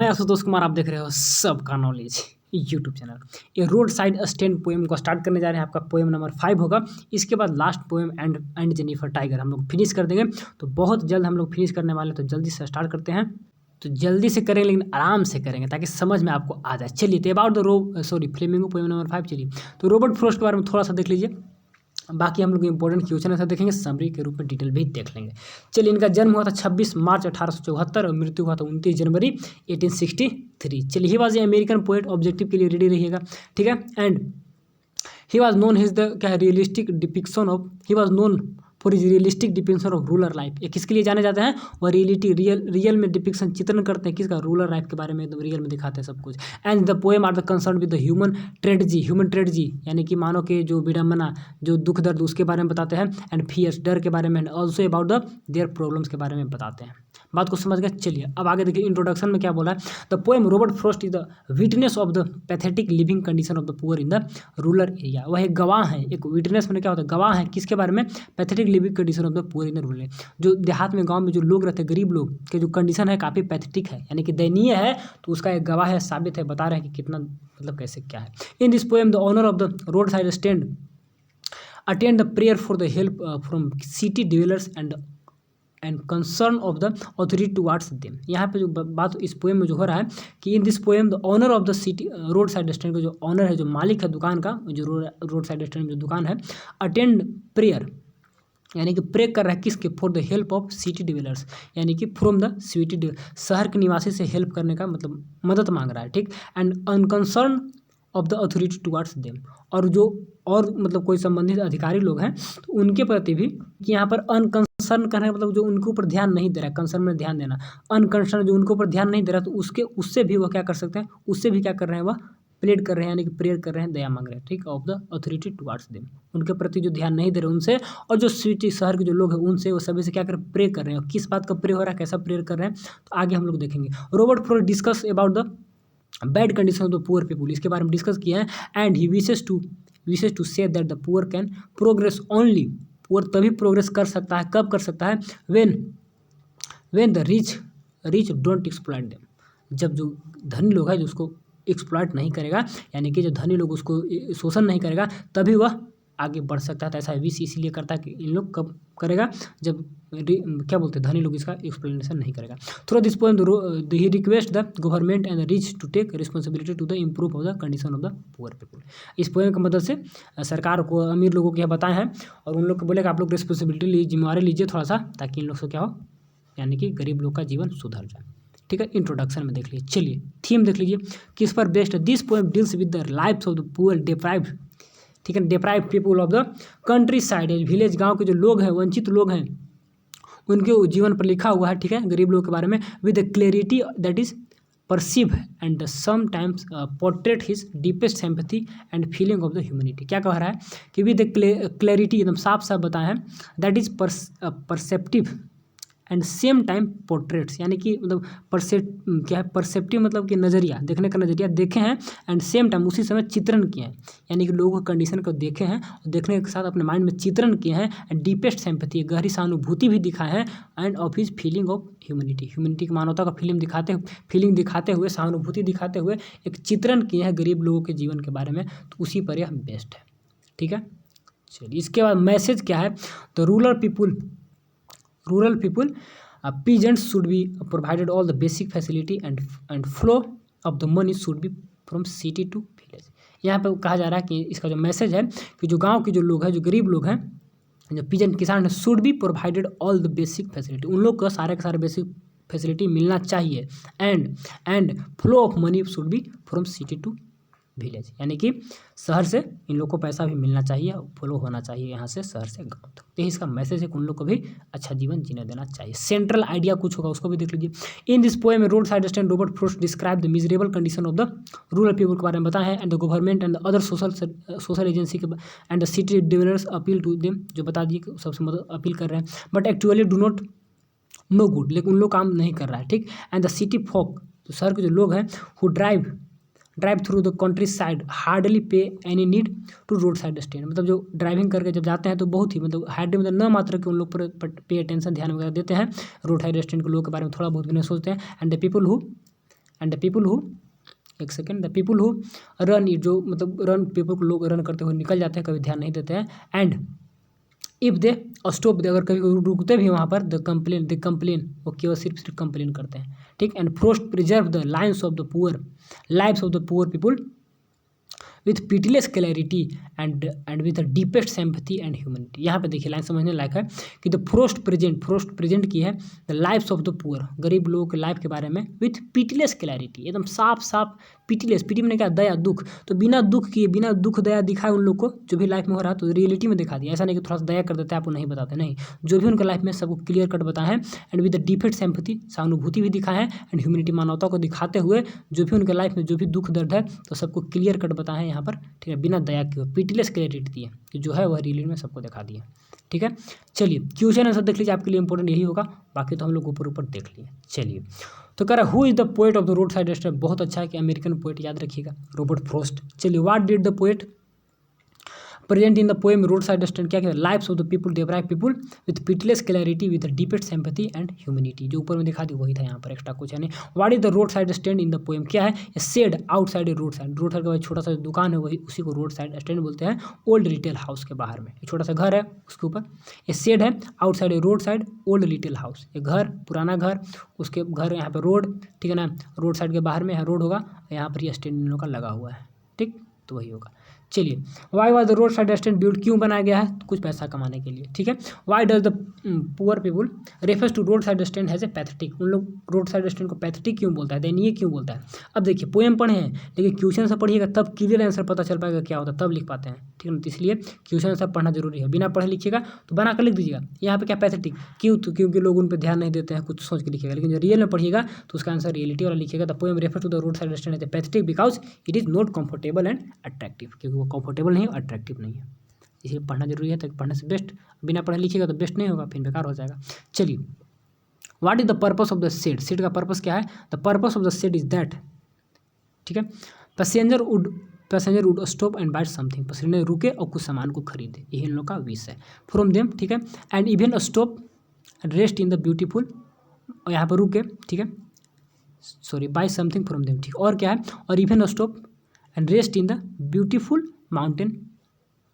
मैं आशुतोष कुमार, आप देख रहे हो सबका नॉलेज यूट्यूब चैनल। ये रोड साइड स्टैंड पोएम को स्टार्ट करने जा रहे हैं। आपका पोएम नंबर 5 होगा। इसके बाद last poem and Jennifer tiger हम लोग फिनिश कर देंगे। तो बहुत जल्द हम लोग फिनिश करने वाले, तो जल्दी से स्टार्ट करते हैं। तो जल्दी से करेंगे लेकिन आराम से करेंगे ताकि समझ में आपको आ जाए। चलिए, तो about the flamingo poem number 5। चलिए, तो रॉबर्ट फ्रॉस्ट के बारे में थोड़ा सा देख लीजिए। बाकी हम लोग इंपॉर्टेंट क्वेश्चन ऐसा देखेंगे, समरी के रूप में डिटेल भी देख लेंगे। चलिए, इनका जन्म हुआ था 26 मार्च 1874 और मृत्यु हुआ था 29 जनवरी 1863। चलिए, he was a American poet. Objective के लिए रेडी रहिएगा, ठीक है। And he was known his the क्या है realistic depiction of, he was known for is realistic depiction of rural life. ये किसके लिए जाने जाते हैं? वह रियल में डिपिक्शन चित्रण करते हैं किसका? रूरल लाइफ के बारे में, एकदम रियल में दिखाते हैं सब कुछ। And the poem are the concern with the human tragedy यानी कि मानव के जो विडम्बना, जो दुख दर्द, उसके बारे में बताते हैं। एंड फियर्स, डर के बारे में। And also about the their problems के बारे में बताते हैं। बात को समझ गए। चलिए, अब आगे देखिए इंट्रोडक्शन में क्या बोला है। The poem Robert Frost is the witness of the pathetic living condition of the poor in the rural area. वह एक गवाह है। एक विटनेस में क्या होता है? गवाह है किसके बारे में? Pathetic living condition of the poor in the rural. जो देहात में, गांव में जो लोग रहते हैं, गरीब लोग के जो कंडीशन है काफ़ी पैथेटिक है, यानी कि दयनीय है। तो उसका एक गवाह है, साबित है, बता रहे हैं कि कितना मतलब कैसे क्या है। In this poem the owner of the road side stand attend the prayer for the help from city developers and concern of the authority towards them. यहाँ पे जो बात इस पोएम में जो हो रहा है कि in this poem the owner of the city road side stand का जो ऑनर है, जो मालिक है दुकान का, जो रोड साइड स्टैंड में जो दुकान है, अटेंड प्रेयर यानी कि प्रे कर रहा है किसके? For the help of city developers, यानी कि फ्रॉम द सिटी, शहर के निवासी से हेल्प करने का मतलब मदद मांग रहा है, ठीक। And unconcern of the authority towards them, और जो और मतलब कोई संबंधित अधिकारी लोग हैं तो उनके प्रति भी, कि यहाँ पर अनकंसर्न करने का मतलब जो उनके ऊपर ध्यान नहीं दे रहा है, कंसर्न में ध्यान देना, अनकंसर्न जो उनके ऊपर ध्यान नहीं दे रहा, तो उससे भी वह क्या कर सकते हैं? उससे भी क्या कर रहे हैं? वह प्लेड कर रहे हैं, यानी कि प्रेयर कर रहे हैं, दया मांग रहे हैं, ठीक, of the authority towards them, उनके प्रति जो ध्यान नहीं दे रहे उनसे, और जो सिटी शहर के जो लोग हैं उनसे, वो सभी से क्या कर प्रे कर रहे हैं। किस बात का प्रे हो रहा है, कैसा प्रेयर कर रहे हैं, तो आगे हम लोग देखेंगे। Robert Frost discuss about the bad condition of the poor people, इसके बारे में डिस्कस किया है। And he wishes to say that the poor can progress only, poor तभी प्रोग्रेस कर सकता है, कब कर सकता है? When the rich don't exploit them, जब जो धनी लोग है जो उसको एक्सप्लॉइट नहीं करेगा, यानी कि जो धनी लोग उसको शोषण नहीं करेगा, तभी वह आगे बढ़ सकता है। तो ऐसा विश इसीलिए करता है कि इन लोग कब करेगा? जब क्या बोलते हैं, धनी लोग इसका एक्सप्लेनेशन नहीं करेगा। Through this poem he request the government and the rich to take responsibility to the improve of the condition of the poor people. इस पोएम की मदद से सरकार को अमीर लोगों को यह बताए हैं, और उन लोग को बोले कि आप लोग रिस्पॉन्सिबिलिटी लीजिए, जिम्मेवारी लीजिए थोड़ा सा, ताकि इन लोग से क्या हो, यानी कि गरीब लोग का जीवन सुधर जाए, ठीक है। इंट्रोडक्शन में देख लीजिए। चलिए, थीम देख लीजिए किस पर बेस्ड है। This poem deals with the life of the poor deprived, ठीक है, deprived people of the country side, village, गांव के जो लोग हैं, वंचित लोग हैं, उनके जीवन पर लिखा हुआ है, ठीक है, गरीब लोगों के बारे में, with the clarity that is perceive and sometimes portrait his deepest sympathy and feeling of the humanity. क्या कह रहा है कि विद द क्लैरिटी, एकदम साफ साफ बताया है, that is perceptive and same time portraits, यानी कि मतलब क्या है, परसेप्टिव मतलब कि नज़रिया, देखने का नज़रिया देखे हैं, एंड सेम टाइम उसी समय चित्रण किए हैं, यानी कि लोगों की कंडीशन को देखे हैं और देखने के साथ अपने माइंड में चित्रण किए हैं। एंड डीपेस्ट सिंपैथी, गहरी सहानुभूति भी दिखाए हैं। End of his feeling of humanity की मानवता का फीलिंग दिखाते हुए, सहानुभूति दिखाते हुए एक चित्रण किए हैं गरीब लोगों के जीवन के बारे में। तो उसी पर यह बेस्ट है, ठीक है। चलिए, इसके बाद मैसेज क्या है? तो rural people peasants should be provided all the basic facility and flow of the money should be from city to village। यहाँ पे कहा जा रहा है कि इसका जो मैसेज है कि जो गांव के जो लोग हैं, जो गरीब लोग हैं, जो पीजेंट किसान है, should be provided all the basic facility, उन लोग को सारे के सारे बेसिक फैसिलिटी मिलना चाहिए। And flow of money should be from city to village, यानी कि शहर से इन लोग को पैसा भी मिलना चाहिए, फ्लो होना चाहिए यहाँ से शहर से गांव तक। तो इसका मैसेज है कि उन लोग को भी अच्छा जीवन जीने देना चाहिए। सेंट्रल आइडिया कुछ होगा, उसको भी देख लीजिए। इन दिस पोएम में road side stand Robert Frost describe the miserable condition of the rural people के बारे में बताया है। And the government and other social agency के and the city developers appeal to them, जो बता दिए कि सबसे मदद अपील कर रहे हैं, but actually do not know good, लेकिन उन लोग काम नहीं कर रहा है, ठीक। एंड द सिटी फोक, तो शहर के जो लोग हैं, who drive through the country side hardly pay any need to road side stand, मतलब जो ड्राइविंग करके जब जाते हैं तो बहुत ही मतलब हार्डली मतलब न मात्र के उन लोग पर पे अटेंशन, ध्यान वगैरह देते हैं, रोड साइड स्टैंड के लोगों के बारे में थोड़ा बहुत भी नहीं सोचते हैं। And the people who and the people who, एक second, the people who run it, जो मतलब रन पीपल को लोग रन करते हुए निकल जाते हैं, कभी ध्यान नहीं देते हैं। एंड इफ़ दे स्टॉप दे, अगर कभी रुकते भी वहाँ पर, द कंप्लेन वो केवल सिर्फ कंप्लेन करते हैं, ठीक। And first preserve the lives of the poor, lives of the poor people with pitiless clarity and with the deepest sympathy and humanity. यहाँ पे देखिए लाइन समझने लायक है कि द फर्स्ट प्रेजेंट की है the lifes of the poor, गरीब लोगों के लाइफ के बारे में, विथ पिटीलेस क्लैरिटी, एकदम साफ साफ, पिटीलेस, पिटी मैंने क्या, दया, दुख, तो बिना दुख किए, बिना दुख दया दिखाए उन लोग को जो भी लाइफ में हो रहा है, तो रियलिटी में दिखा दिया। ऐसा नहीं कि थोड़ा सा दया कर देते हैं आपको नहीं बताते, नहीं, जो भी उनके लाइफ में सबको क्लियर कट बताए हैं। And with the deepest sympathy, सहानुभूति भी दिखाए हैं, एंड ह्यूमैनिटी, मानवता को दिखाते हुए जो भी उनके लाइफ में जो भी दुख दर्द है तो सबको क्लियर कट बताए हैं यहाँ पर, ठीक है, बिना दया के, पिटीलेस क्लैरिटी दी है कि जो है वह रियलिटी में सबको दिखा दिया, ठीक है। चलिए क्वेश्चन आंसर देख लीजिए, आपके लिए इंपॉर्टेंट यही होगा, बाकी तो हम लोग ऊपर ऊपर देख लिए। चलिए तो कह रहा है who is the poet of the road side stand, बहुत अच्छा है कि अमेरिकन पोएट, याद रखिएगा, रॉबर्ट फ्रॉस्ट। चलिए what did the poet present in the poem road side stand, क्या कहते हैं, lifes of the people deprived people with pitiless clarity with deepest sympathy and humanity, जो ऊपर में दिखा दी वही था, यहाँ पर एक्स्ट्रा कुछ है नहीं। What is the road side stand in the poem, क्या है, said outside a road side, road side का छोटा सा दुकान है वही, उसी को रोड साइड स्टैंड बोलते हैं, ओल्ड रिटेल हाउस के बाहर में, छोटा सा घर है उसके ऊपर, ये सेड है, outside a road side old retail house, ये घर, पुराना घर, उसके घर, यहाँ पर रोड, ठीक है ना, रोड साइड के बाहर में यहाँ रोड होगा, यहाँ पर ये स्टैंड इन लोग का लगा हुआ है, ठीक, तो वही होगा। चलिए why was the road side stand build, क्यों बनाया गया है, कुछ पैसा कमाने के लिए, ठीक है। Why does the poor people refers to road side stand has a pathetic, उन लोग रोड साइड स्टैंड को पैथेटिक क्यों बोलता है, दयनीय क्यों बोलता है। अब देखिए पोएम पढ़े हैं, लेकिन क्वेश्चन से पढ़िएगा तब क्लियर आंसर पता चल पाएगा क्या होता है, तब लिख पाते हैं, ठीक है ना, इसलिए क्वेश्चन आंसर पढ़ना जरूरी है, बिना पढ़े लिखिएगा तो बना कर लिख दीजिएगा, यहाँ पे क्या पैथेटिक क्यों, तो क्योंकि लोग उन पर ध्यान नहीं देते हैं, कुछ सोच के लिखिएगा, लेकिन जब रियल में पढ़िएगा तो उसका आंसर रियलिटी वाला लिखिएगा। The poem refer to the road side stand as a pathetic because it is not comfortable and attractive, क्योंकि वो कंफर्टेबल नहीं है, अट्रैक्टिव नहीं है, इसलिए पढ़ना जरूरी है, ताकि पढ़ने से बेस्ट, बिना पढ़े लिखिएगा तो बेस्ट नहीं होगा, फिर बेकार हो जाएगा। चलिए what is the purpose of the shed, shed का पर्पस क्या है, the purpose of the shed is that, ठीक है, passenger would stop and buy something, passenger रुके और कुछ सामान को खरीदे, यही इन लोग का विश है, फ्रॉम देम, ठीक है, and even stop and rest in the beautiful, और यहाँ पर रुके, ठीक है, sorry, buy something from them, ठीक, और क्या है, और even stop and rest in the beautiful mountain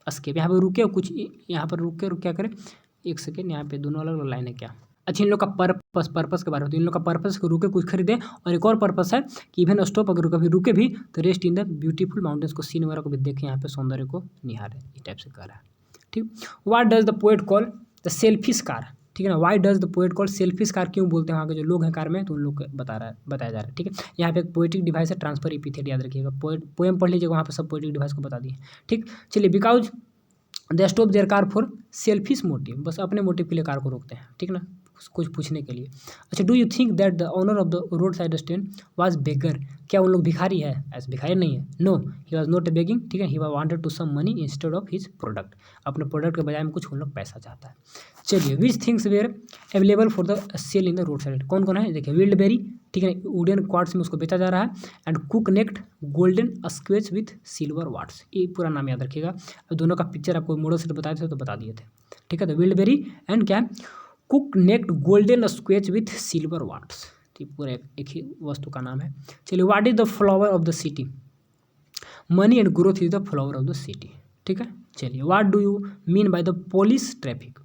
scape, यहाँ पर रुके और कुछ, यहाँ पर रुके और क्या करें, एक सेकेंड, यहाँ पे दोनों अलग अलग लाइन है क्या, अच्छा, इन लोग का पर्पस के बारे में, तो इन लोग का पर्पस को रुके कुछ खरीदे, और एक और पर्पस है कि इवन स्टॉप, अगर कभी रुके भी तो rest in the beautiful mountains को, सीन वगैरह को भी देखें, यहाँ पे सौंदर्य को निहारें, इस टाइप से कर रहा है, ठीक। What does the poet call the selfish car, ठीक है ना, Y does the poet call selfish car, क्यों बोलते हैं वहाँ के जो लोग हैं कार में, तो उन लोग को बताया जा रहा है, ठीक है। यहाँ पे एक पोएटिक डिवाइस है, ट्रांसफर एपिथेट, याद रखिएगा, पोएम पढ़ लीजिएगा, वहाँ पे सब पोएटिक डिवाइस को बता दिए, ठीक। चलिए because they stop their car for selfish motive, बस अपने मोटिव के लिए कार को रोकते हैं, ठीक ना, कुछ पूछने के लिए। अच्छा, do you think that the owner of the road side stand was beggar, क्या उन लोग भिखारी है, ऐसे भिखारी नहीं है, no, he was not a begging, ठीक है, he wanted to some money instead of his product, अपने प्रोडक्ट के बजाय में कुछ उन लोग पैसा चाहता है। चलिए which things were available for the sale in the road side, कौन कौन है, देखिए विल्ड बेरी, ठीक है, वुडन क्वार्ट्स में उसको बेचा जा रहा है, एंड कुक necked golden squash with silver warts, ये पूरा नाम याद रखिएगा, दोनों का पिक्चर आपको मॉडल से बताए थे तो बता दिए थे, ठीक है, तो विल्ड बेरी एंड क्या, कुक necked golden squash with silver warts, ठीक, पूरा एक ही वस्तु का नाम है। चलिए what is the flower of the city, money and growth is the flower of the city, ठीक है। चलिए what do you mean by the police traffic,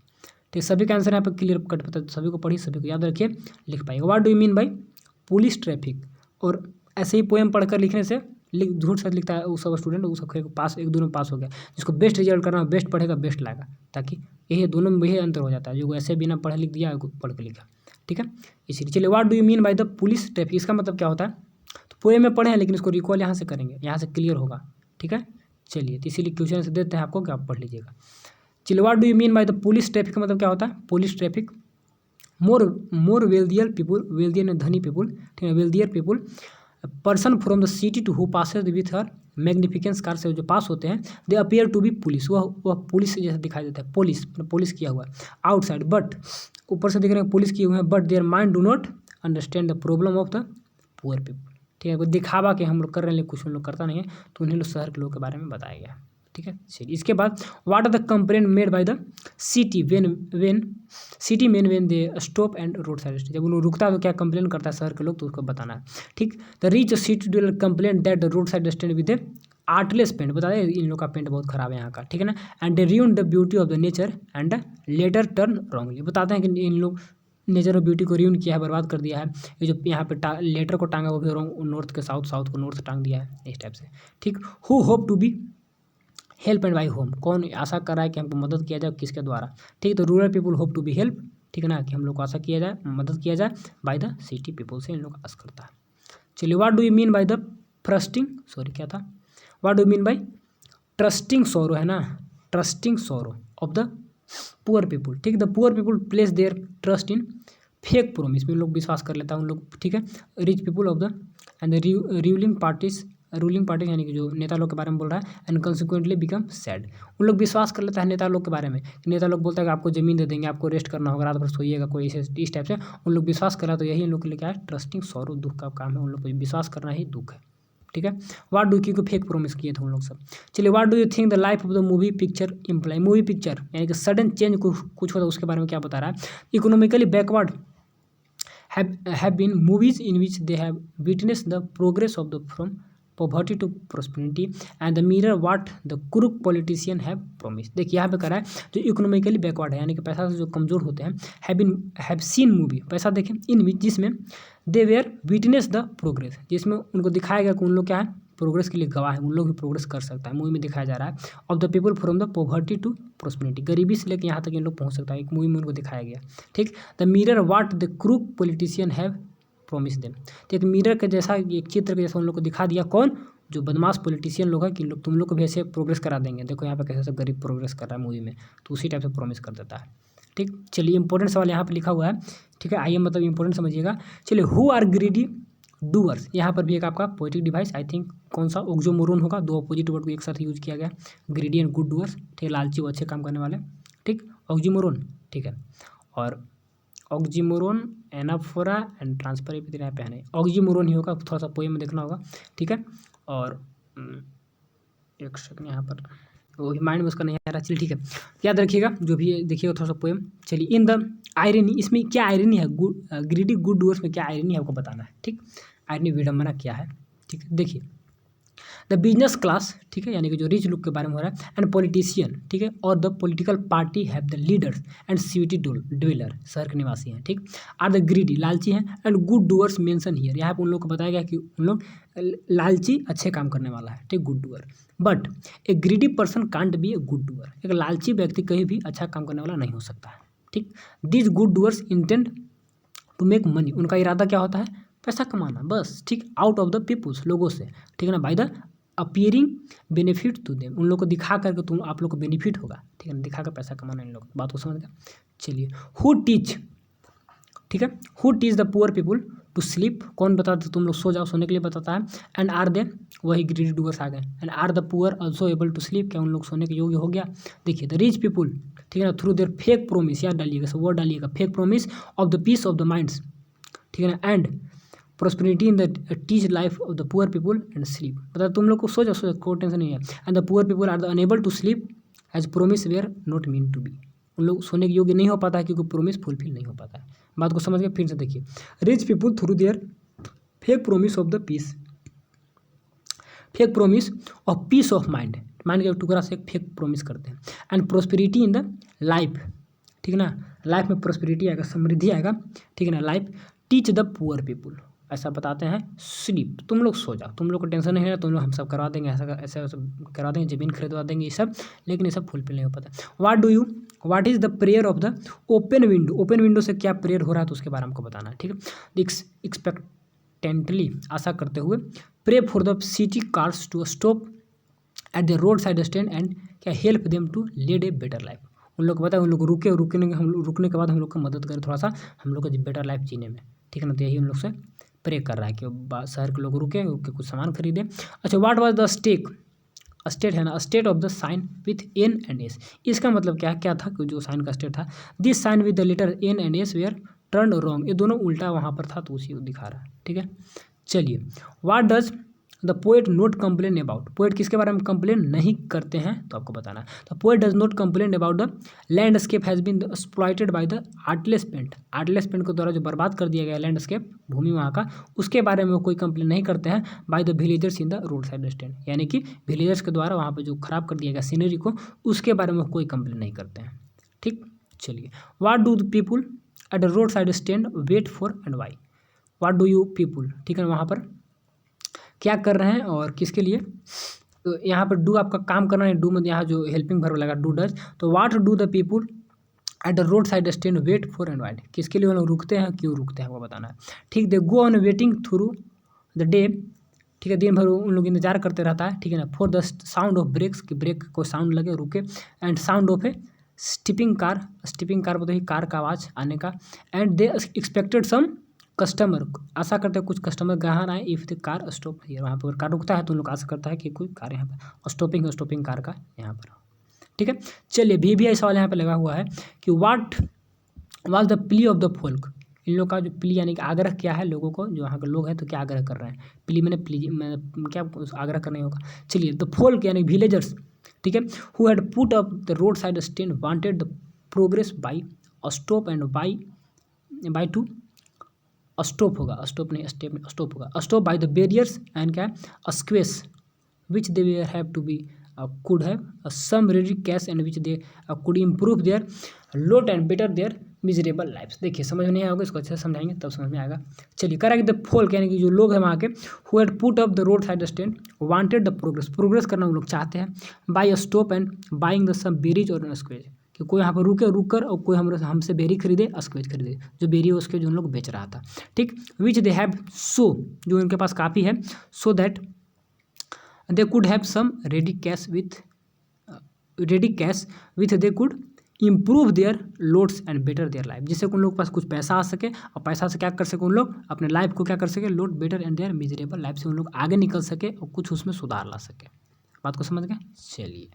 ठीक, सभी का आंसर यहाँ पर क्लियर कट पता, सभी को पढ़िए, सभी को याद रखिए, लिख पाएगा। What do you mean bye police traffic, और ऐसे ही पोएम पढ़कर लिखने से झूठ सच लिखता है वो सब स्टूडेंट, वो सब पास, एक दोनों पास हो गया, जिसको बेस्ट रिजल्ट करना है बेस्ट पढ़ेगा बेस्ट लाएगा, ताकि यही दोनों में यही अंतर हो जाता है, जो ऐसे बिना पढ़े लिख दिया पढ़ के लिखा, ठीक है, इसीलिए। चलिए what do you mean by the police traffic, इसका मतलब क्या होता है, तो पोएम में पढ़े हैं, लेकिन इसको रिकॉल यहाँ से करेंगे, यहाँ से क्लियर होगा, ठीक है। चलिए तो इसीलिए क्वेश्चन से देते हैं आपको कि आप पढ़ लीजिएगा। चलिए what do you mean by the police traffic का मतलब क्या होता है, police traffic, more wealthier people, wealthier ने धनी पीपुल, ठीक है, wealthier people, person from the city to who passes with her magnificence car, से जो पास होते हैं, they appear to be police, वह पुलिस जैसा दिखाई देता है, पुलिस किया हुआ है, आउटसाइड, बट ऊपर से दिख रहे हैं पुलिस किए हुए हैं, but their mind do not understand the problem of the poor people, ठीक है, कोई दिखावा के हम लोग कर रहे हैं, कुछ हम लोग करता नहीं है, तो उन्हीं लोग शहर के लोगों के बारे में बताया गया, ठीक है। चलिए इसके बाद what are the complaint made by the city city man when they stop and road side, जब उन लोग रुकता है तो क्या कंप्लेन करता है शहर के लोग, तो उसको बताना है। ठीक, the rich city dealer complaint that the road side stand with a artless paint, बता दें इन लोग का पेंट बहुत खराब है यहाँ का, ठीक है ना। And they ruin the beauty of the nature and later turn wrongly, बताते हैं कि इन लोग नेचर और ब्यूटी को रियून किया है, बर्बाद कर दिया है। ये जो यहाँ पे लेटर को टांगा वो भी रॉन्ग, नॉर्थ के साउथ, साउथ को नॉर्थ टांग दिया है, इस टाइप से। ठीक, who hope to be help and by whom, कौन आशा कर रहा है कि हमको मदद किया जाए, किसके द्वारा। ठीक, तो rural people hope to be help, ठीक है ना, कि हम लोग को आशा किया जाए, मदद किया जाए बाय द सिटी पीपल से इन लोग आशा करता है। चलिए what do you mean by the क्या था, what do you mean by trusting sorrow, है ना, trusting sorrow of the poor people. ठीक, the poor people place their trust in fake promise में लोग विश्वास कर लेता है उन लोग। ठीक है, rich people of the end the ruling party यानी कि जो नेता लोग के बारे में बोल रहा है, एंड कंसिक्वेंटली बिकम सैड, उन लोग विश्वास कर लेता है नेता लोग के बारे में। नेता लोग बोलता है कि आपको ज़मीन दे देंगे, आपको रेस्ट करना होगा, रात भर सोइएगा, कोई इस टाइप से उन लोग विश्वास कर रहा है। तो यही इन लोग के लिए क्या है, ट्रस्टिंग सॉरो, दुख का काम है, उन लोग को विश्वास करना ही दुख है। ठीक है, वाट डू क्योंकि फेक प्रोमिस किए थे उन लोग सब। चलिए what do you think the life of the movie picture imply, movie picture यानी कि सडन चेंज कुछ होता है उसके बारे में क्या बता रहा है। Economically backward have been movies in which they have witnessed the progress of the from poverty to prosperity and the mirror what the crook politician have promised। देखिए यहाँ पे कह रहा है जो इकोनॉमिकली बैकवर्ड है यानी कि पैसा से जो कमज़ोर होते हैं, हैव सीन मूवी, पैसा देखें, इन विच जिसमें दे वेयर विटनेस द प्रोग्रेस, जिसमें उनको दिखाया गया कि उन लोग क्या है, प्रोग्रेस के लिए गवाह है, उन लोग भी प्रोग्रेस कर सकता है, मूवी में दिखाया जा रहा है। Of the people from the poverty to prosperity, गरीबी से लेकर यहाँ तक इन लोग पहुँच सकता है, एक मूवी में उनको दिखाया गया। ठीक, the mirror what the crook politician have promise them, तो एक मिरर के जैसा, एक चित्र के जैसा उन लोग को दिखा दिया, कौन, जो बदमाश पॉलिटिशियन लोग हैं कि लोग तुम लोग को भी ऐसे प्रोग्रेस करा देंगे, देखो यहाँ पे कैसे सब गरीब प्रोग्रेस कर रहा है मूवी में, तो उसी टाइप से प्रॉमिस कर देता है। ठीक, चलिए इंपॉर्टेंट सवाल यहाँ पे लिखा हुआ है। ठीक है, आइए मतलब इंपॉर्टेंट समझिएगा। चलिए हु आर ग्रीडी डूअर्स, यहाँ पर भी एक आपका पोएटिक डिवाइस, आई थिंक कौन सा ऑक्सीमोरोन होगा, दो अपोजिट वर्ड को एक साथ यूज किया गया, ग्रीडी एंड गुड डूअर्स। ठीक, लालची वो अच्छे काम करने वाले। ठीक, ऑक्सीमोरोन, ठीक है, और ऑक्सीमोरोन एनाफोरा एंड ट्रांसफर ये भी यहाँ पे है, ऑक्सीमोरोन ही होगा, थोड़ा सा पोएम में देखना होगा। ठीक है, और एक सेकंड यहाँ पर वो माइंड में उसका नहीं आ रहा, चलिए ठीक है, याद रखिएगा जो भी देखिएगा थोड़ा सा पोएम। चलिए इन द आयरनी, इसमें क्या आयरनी है, ग्रीडी गुड डूअर्स में क्या आयरनी है आपको बताना है। ठीक, आयरनी विडम्बना क्या है। ठीक है, देखिए द बिजनेस क्लास, ठीक है, यानी कि जो रिच लोग के बारे में हो रहा है, एंड पॉलिटिशियन, ठीक है, और the political party have the leaders and city dweller, शहर के निवासी हैं, ठीक, आर द ग्रीडी, लालची हैं, and good doers mention here, यहाँ पर उन लोग को बताया गया कि उन लोग लालची अच्छे काम करने वाला है। ठीक, good doer, but A greedy person can't be a good doer, एक लालची व्यक्ति कहीं भी अच्छा काम करने वाला नहीं हो सकता है। ठीक, this good doers intend to make money, उनका इरादा क्या होता है, पैसा कमाना बस। ठीक, आउट ऑफ द पीपुल्स, लोगों से, ठीक है ना, by the appearing benefit to them, उन लोग को दिखा करके तुम आप लोग को बेनिफिट होगा, ठीक है ना, दिखा कर पैसा कमाना इन लोग, बात को समझ गया। चलिए हु टीच, ठीक है, who teach the poor people to sleep, कौन बताता तुम लोग सो जाओ, सोने के लिए बताता है। एंड आर दे, वही ग्रीडी डूअर्स आ गए, and are the poor also able to sleep, क्या उन लोग सोने के योग्य हो गया। देखिए द रिच पीपुल, ठीक है ना, थ्रू देयर फेक प्रोमिस, याद डालिएगा सब वर्ड डालिएगा, fake promise of the peace of the minds, ठीक है ना, and prosperity in the teach life of the poor people and sleep, मतलब तुम लोग को सो जाओ, कोई टेंशन नहीं है। And the poor people are the unable to sleep as promise were not mean to be, उन लोग सोने के योग्य नहीं हो पाता है क्योंकि प्रोमिस फुलफिल नहीं हो पाता है। बात को समझ के फिर से देखिए, rich people through their fake promise of the peace, fake promise of peace of mind, mind के टुकड़ा से एक फेक प्रोमिस करते हैं। And prosperity in the life, ठीक है ना, लाइफ में प्रोस्पेरिटी आएगा, समृद्धि आएगा, ठीक है ना, life teach the poor people, ऐसा बताते हैं स्लीप, तुम लोग सो जाओ, तुम लोग को टेंशन नहीं है, तुम लोग हम सब करवा देंगे, ऐसा ऐसा करवा देंगे, ज़मीन खरीदवा देंगे, ये सब, लेकिन ये सब फुलफिल नहीं हो पाता। What is the prayer of the open window, open window से क्या प्रेयर हो रहा है तो उसके बारे में हमको बताना है। ठीक है, एक्सपेक्टेंटली, आशा करते हुए, pray for the city cars to stop at the road side stand and क्या help them to lead a better life, उन लोग को पता है उन लोग रुकने के बाद हम लोग का मदद करें, थोड़ा सा हम लोग को बेटर लाइफ जीने में, ठीक है ना, तो यही उन लोग से प्रे कर रहा है कि शहर के लोग रुके कुछ सामान खरीदे। अच्छा, व्हाट वाज द स्टेट है ना, state of the sign with N and S, इसका मतलब क्या था कि जो साइन का स्टेट था, this sign with the letter N and S were turn wrong, ये दोनों उल्टा वहाँ पर था तो उसी को दिखा रहा है। ठीक है, चलिए what does the poet note complain about, poet किसके बारे में कंप्लेन नहीं करते हैं तो आपको बताना है। The poet does not complain about the landscape has been exploited by the artless paint, artless paint के द्वारा जो बर्बाद कर दिया गया लैंडस्केप, भूमि वहाँ का, उसके बारे में वो कोई कंप्लेन नहीं करते हैं। By the villagers in the road side stand, यानी कि विलेजर्स के द्वारा वहाँ पर जो खराब कर दिया गया सीनरी को, उसके बारे में कोई कंप्लेन नहीं करते हैं। ठीक, चलिए, what do the people at the road side stand wait for and why, what do you people, ठीक है, वहाँ पर क्या कर रहे हैं और किसके लिए। तो यहाँ पर डू आपका काम करना है, डू में यहाँ जो हेल्पिंग वर्ब लगा डू डज, तो what do the people at the road side stand wait for and wait, किसके लिए वो लोग रुकते हैं, क्यों रुकते हैं, वो बताना है। ठीक, they go on waiting through the day, ठीक है, दिन भर उन लोग इंतजार करते रहता है, ठीक है ना, for the sound of brakes, कि ब्रेक को साउंड लगे, रुके, and sound of a stopping car, stopping car बताइए कार का आवाज़ आने का, and they expected some customer, आशा करते हैं कुछ कस्टमर ग्राहक आए, if the car stop here, वहाँ पर कार रुकता है तो उन लोग आशा करता है कि कोई कार यहाँ पर स्टॉपिंग कार का यहाँ पर, ठीक है। चलिए, भी सवाल यहाँ पे लगा हुआ है कि what was the plea of the folk, इन लोग का जो प्ली यानी कि आग्रह क्या है लोगों को, जो वहाँ के लोग हैं तो क्या आग्रह कर रहे हैं, प्ली मैंने क्या आग्रह करना होगा। चलिए, द फोल्क यानी विलेजर्स, ठीक है, who had put up the road side stand wanted the progress by stop and by to stop होगा, स्टॉप नहीं स्टेप नहीं, स्टॉप होगा, stop by the barriers and क्या squeeze which they have to be could have some ready cash and which they could improve their lot and better their miserable lifes. देखिए, समझ में नहीं आएगा, इसको अच्छे से समझाएंगे तब समझ में आएगा। चलिए, करेक्ट द फोल्क यानी कि जो लोग हैं वहाँ के, who had put up the road side stand wanted the progress करना वो लोग चाहते हैं, by stop and buying the some berries और स्क्वेज, कि कोई यहाँ पर रुक कर और कोई हमसे बेरी खरीदे, स्क्वेज खरीदे, जो बेरी उसके जो उन लोग बेच रहा था। ठीक, विच दे हैव सो, जो उनके पास काफ़ी है, so that they could have some ready cash with they could improve their loads and better their life, जिससे उन लोग के पास कुछ पैसा आ सके और पैसा से क्या कर सके उन लोग अपने लाइफ को क्या कर सके, load better and their miserable life से उन लोग आगे निकल सके और कुछ उसमें सुधार ला सके। बात को समझ गए। चलिए,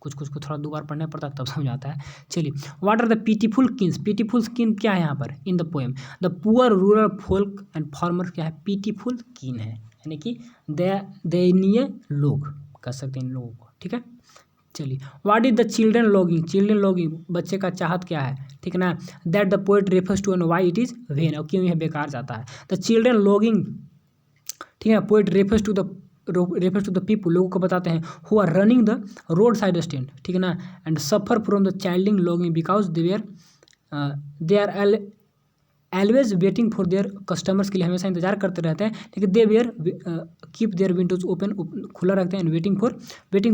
कुछ को थोड़ा दो बार पढ़ना पड़ता है तब समझ आता है। चलिए, व्हाट आर द पीटीफुल किन्स, पीटीफुल किन क्या है यहाँ पर इन the poem, the poor rural folk and farmer क्या है, पीटीफुल किन है, यानी कि दयनीय लोग कह सकते हैं इन लोगों को। ठीक है, चलिए, what is the children longing बच्चे का चाहत क्या है, ठीक है ना, that the poet refers to and why it is vain, और क्यों यह बेकार जाता है। द चिल्ड्रन लॉगिंग, ठीक है, poet refers to the people, लोगों को बताते हैं, who are running the road side stand, ठीक है ना, and suffer from the childing logging because they are always waiting for their customers, के लिए हमेशा इंतजार करते रहते हैं, लेकिन they were keep their windows open, खुला रखते हैं, वेटिंग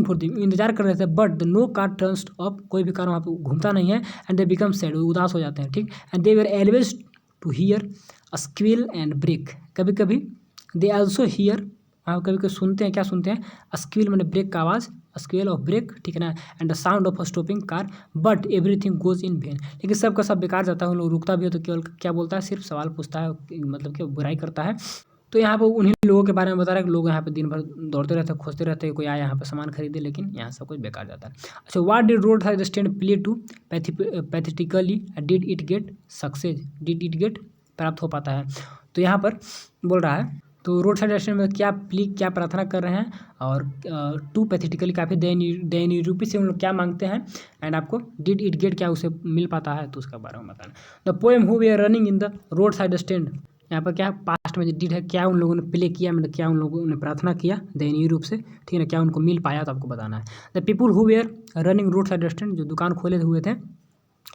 फॉर देम, इंतजार कर रहे थे, but the no car turns up, कोई भी कार वहाँ पे घूमता नहीं है, एंड दे बिकम सैड, उदास हो जाते हैं। ठीक, and they were always to hear a squeal and brake, कभी कभी दे आल्सो हियर, वहाँ कभी कभी सुनते हैं, क्या सुनते हैं, स्क्विल मैंने ब्रेक का आवाज़, स्क्वेल ऑफ ब्रेक, ठीक है ना, and the sound of stopping car, but everything goes in when, लेकिन सबका सब बेकार जाता है, उन लोग रुकता भी है तो केवल क्या बोलता है, सिर्फ सवाल पूछता है, मतलब कि बुराई करता है। तो यहाँ पर उन्हीं लोगों के बारे में बता रहा है कि लोग यहाँ पे दिन भर दौड़ते रहते हैं, खोजते रहते हैं, कोई आया यहाँ पे सामान खरीदे, लेकिन यहाँ सब कुछ बेकार जाता है। अच्छा, what did road side stand play to pathetically, did it get success, did it get प्राप्त हो पाता है। तो यहाँ पर बोल रहा है, तो रोड साइड स्टैंड में क्या प्रार्थना कर रहे हैं, और टू पैथेटिकली काफ़ी दयनीय रूपी से उन लोग क्या मांगते हैं, एंड आपको डिड इट गेट क्या उसे मिल पाता है, तो उसके बारे में बताना। The poem who we are running in the road side stand, यहाँ पर क्या पास्ट में डिड है, क्या उन लोगों ने प्ले किया, मतलब क्या उन लोगों ने प्रार्थना किया दयनीय रूप से, ठीक है ना, क्या उनको मिल पाया, तो आपको बताना है। The people who we are running road side stand, जो दुकान खोले हुए थे,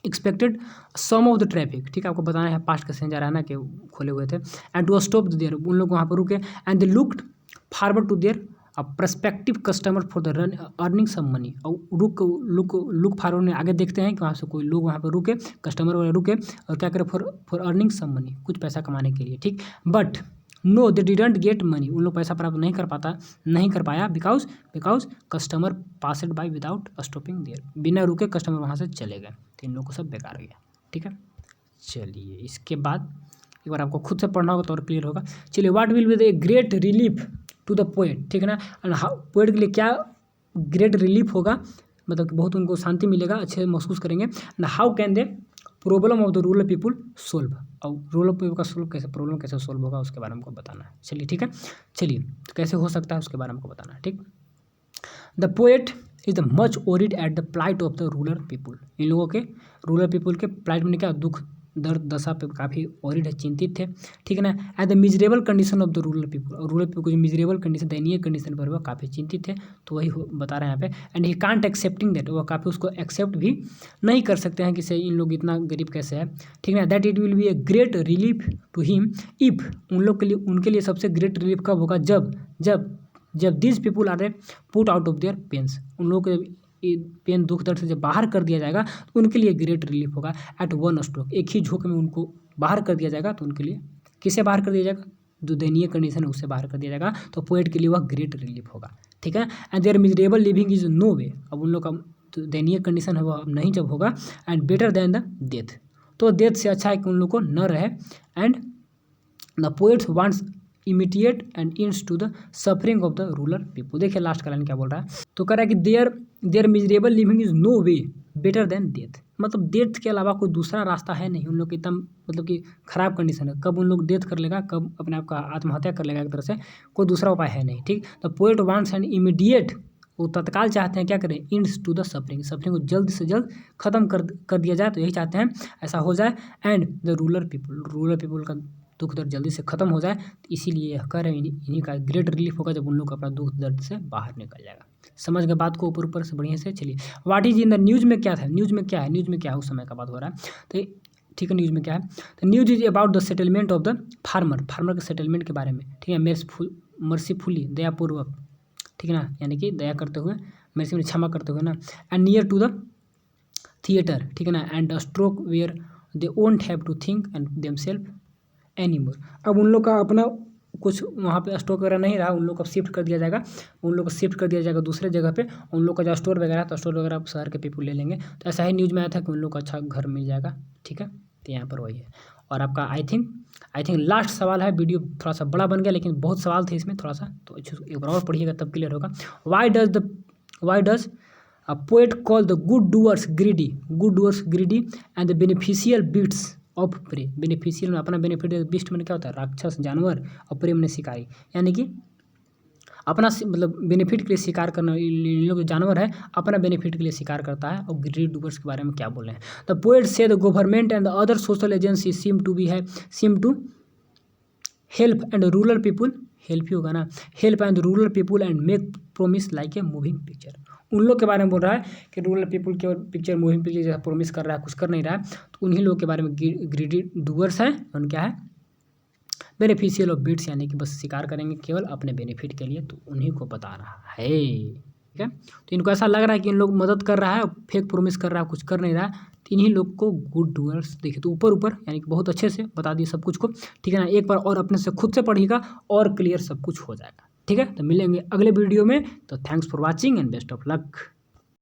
expected some of the traffic, ठीक है, आपको बताना है पास्ट का सेंस जा रहा है ना, कि खोले हुए थे, एंड टू स्टॉप देयर, उन लोग वहाँ पर रुके, and they looked forward to their prospective customer for the run earning some money, और लुक फॉरवर्ड में आगे देखते हैं कि वहाँ से कोई लोग वहाँ पर रुके, कस्टमर वगैरह रुके और क्या करें, फॉर अर्निंग सम मनी, कुछ पैसा कमाने के लिए। ठीक, but no they didn't get money, उन लोग पैसा प्राप्त नहीं कर पाया, because customer passed by without stopping there, बिना रुके कस्टमर वहाँ से चले गए, तो इन लोग को सब बेकार गया। ठीक है, चलिए, इसके बाद एक बार आपको खुद से पढ़ना होगा तो और क्लियर होगा। चलिए, what will be the great relief to the poet, ठीक है ना, एंड हाउ पोएट के लिए क्या ग्रेट रिलीफ होगा, मतलब कि बहुत उनको शांति मिलेगा, अच्छे महसूस करेंगे, and how can they problem of the rural people solve. अब रूरल पीपल का प्रॉब्लम कैसे सोल्व होगा उसके बारे में हमको बताना है। चलिए ठीक है, चलिए तो कैसे हो सकता है उसके बारे में हमको बताना है। ठीक, the poet is the much worried at the plight of the rural people. इन लोगों के रूरल पीपुल के प्लाइट में क्या दुख दर्द दशा पे काफ़ी ओरिड है, चिंतित थे। ठीक है ना। At the miserable condition of the rural people, और रूरल पीपल को जो मिजरेबल कंडीशन दयनीय कंडीशन पर वह काफ़ी चिंतित थे। तो वही बता रहे हैं यहाँ पे। And he can't accepting that, वह काफ़ी उसको एक्सेप्ट भी नहीं कर सकते हैं कि से इन लोग इतना गरीब कैसे है। ठीक है ना। That it will be a great relief to him if, उन लोग के लिए, उनके लिए सबसे ग्रेट रिलीफ कब होगा, जब जब जब this people are put out of their pains, उन लोगों के पेन दुख दर्द से जब बाहर कर दिया जाएगा तो उनके लिए ग्रेट रिलीफ होगा। एट वन स्ट्रोक, एक ही झोंक में उनको बाहर कर दिया जाएगा। तो उनके लिए किसे बाहर कर दिया जाएगा, जो दयनीय कंडीशन है उससे बाहर कर दिया जाएगा। तो पोएट के लिए वह ग्रेट रिलीफ होगा। ठीक है। And their miserable living is no way, अब उन लोग का तो दयनीय कंडीशन है वह अब नहीं जब होगा। And better than the death, तो डेथ से अच्छा है कि उन लोग को न रहे। And the poets wants immediate end ends to the suffering of the rural people. देखिए लास्ट का लाइन क्या बोल रहा है, तो कह रहा है कि their miserable living is no way better than death, मतलब डेथ के अलावा कोई दूसरा रास्ता है नहीं। उन लोग की एकदम मतलब कि खराब कंडीशन है, कब उन लोग डेथ कर लेगा, कब अपने आप का आत्महत्या कर लेगा, एक तरह से कोई दूसरा उपाय है नहीं। ठीक, the poet wants an immediate, वो तत्काल चाहते हैं क्या करें, इंड्स टू द सफरिंग को जल्द से जल्द खत्म कर दिया जाए, तो यही चाहते हैं ऐसा हो जाए। एंड द रूरल पीपुल का दुख दर्द जल्दी से खत्म हो जाए, तो इसीलिए यह कह रहे हैं इन्हीं का ग्रेट रिलीफ होगा जब उन लोग अपना दुख दर्द से बाहर निकल जाएगा। समझ गए बात को ऊपर से बढ़िया से। चलिए what is in the news में क्या था, न्यूज़ में क्या है उस समय का बात हो रहा है। तो ठीक है, न्यूज़ में क्या है, तो news is about the settlement of the farmer के सेटलमेंट के बारे में। ठीक है, मर्सीफुली, दयापूर्वक, ठीक है ना, यानी कि दया करते हुए, मेरे क्षमा करते हुए ना। And near to the theatre, ठीक है ना, and the stroke where they won't have to think and themselves anymore. अब उन लोग का अपना कुछ वहाँ पे स्टोर वगैरह नहीं रहा, उन लोग को शिफ्ट कर दिया जाएगा, दूसरे जगह पे। उन लोग का जो स्टोर वगैरह, तो स्टोर वगैरह शहर के पीपल ले लेंगे। तो ऐसा ही न्यूज़ में आया था कि उन लोग को अच्छा घर मिल जाएगा। ठीक है, तो यहाँ पर वही है। और आपका आई थिंक लास्ट सवाल है। वीडियो थोड़ा सा बड़ा बन गया, लेकिन बहुत सवाल थे इसमें थोड़ा सा, तो एक बार और पढ़िएगा तब क्लियर होगा। Why does a poet call the good doers greedy and the beneficial beasts of prey। Beneficial में अपना बेनिफिट, बीस्ट में क्या होता है, राक्षस जानवर, और प्रेम ने शिकारी, यानी कि अपना मतलब बेनिफिट के लिए शिकार करना। इन लोग जानवर है, अपना बेनिफिट के लिए शिकार करता है। और ग्रीडी डूवर्स के बारे में क्या बोल रहे हैं, the poet says the government and the other social agency seem to help and rural people, help ही होगा ना, help and rural people and make promise like a moving picture. उन लोग के बारे में बोल रहा है कि रूरल पीपुल के पिक्चर, मूविंग पिक्चर जैसा प्रोमिस कर रहा है, कुछ कर नहीं रहा है। तो उन्हीं लोग के बारे में ग्रीडी डूअर्स हैं, उन क्या है, बेनिफिशियल ऑफ बीट्स, यानी कि बस शिकार करेंगे केवल अपने बेनिफिट के लिए। तो उन्हीं को बता रहा है। ठीक है, तो इनको ऐसा लग रहा है कि इन लोग मदद कर रहा है, फेक प्रोमिस कर रहा है, कुछ कर नहीं रहा है। तो इन्हीं लोग को गुड डूअर्स, देखिए तो ऊपर यानी कि बहुत अच्छे से बता दिए सब कुछ को। ठीक है ना, एक बार और अपने से खुद से पढ़िएगा और क्लियर सब कुछ हो जाएगा। ठीक है, तो मिलेंगे अगले वीडियो में। तो thanks for watching and best of luck.